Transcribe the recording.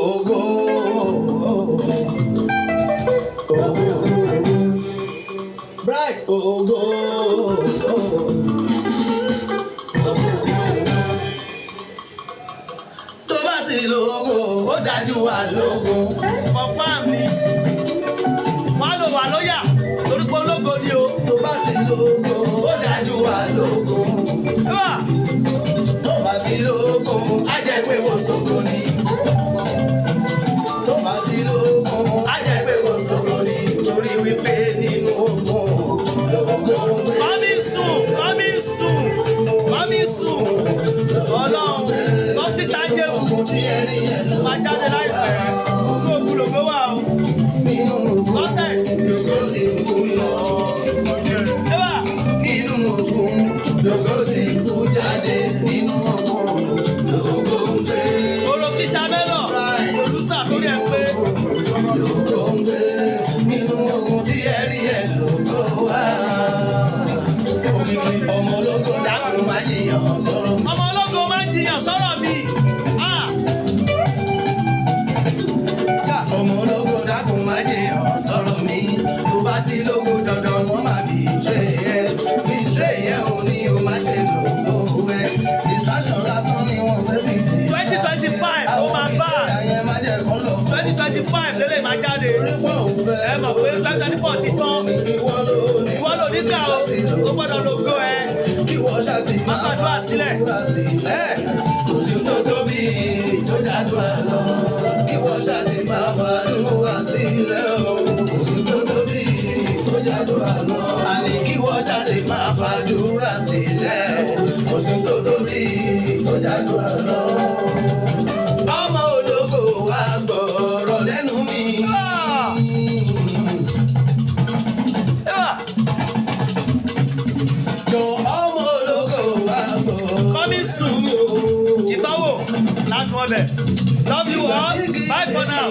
Ogo. Bright Ogo. Tó bá ti lógo, ó dájú wà lógo. Confirm ni. Wọ́n lò wà lóyà torí pé ológo ni o. Tó bá ti lógo, ó dájú wà lógo. Tó bá ti lógo, á jẹ́ pé kò sógo ni. Tó bá ti lógo, á jẹ́ pé kò sógo ni. Torí wípé nínú ogun lógo ń gbé. Coming soon. Ọlọ́run sọ́tí tájé wù. Máa jáde láìpẹ́. Kó o gbúdọ̀ gbé wà o. Success. Lógo sì ń kú yọ. Nínú ogun lógo sì ń kú jáde. Nínú ogun lógo ń gbé. Olókìṣà mélòó. Olùsà tó yẹ pé. Lógo ń gbé. Nínú ogun tí ẹ rí ẹ lógo wá. Ọmọ ológo dákun má jiyàn sọ̀rọ̀ mi. Ọmọ ológo máa ń jiyàn sọ̀rọ̀ mi. Ọmọ ológo dákun má jiyàn sọ̀rọ̀ mi. Tó bá ti lógo dandan wọ́n máa betray ẹ. Betray ẹ ò ní o má ṣe lógo ẹ. Distraction lásán ni wọ́n fẹ́ fi dì. 2025 ó máa bá. 2025 lélẹ̀ máa jáde. Ẹ mọ̀ pé 2024 ti tán. Ìwọ ló nígbà o, ó gbọ́dọ̀ lógo ẹ. Má fàdúrà sílẹ̀. Kò sí tó tóbi tó jádùá lọ. Kí wọ́n ṣàtì máa fàdúrà sílẹ̀ o. Kò sí tó tóbi tó jádùá lọ. Àní kí wọ́n ṣàtì máa fàdúrà sílẹ̀. Kò sí tó tóbi tó jádùá lọ. Ọmọ ológo wa gbọ́rọ̀ lẹ́nu mi. Jọ ọmọ ológo wa gbọ́rọ̀. Coming soon. Ìtọ́wò ládùn ọbẹ̀. Love you all. Bye for now.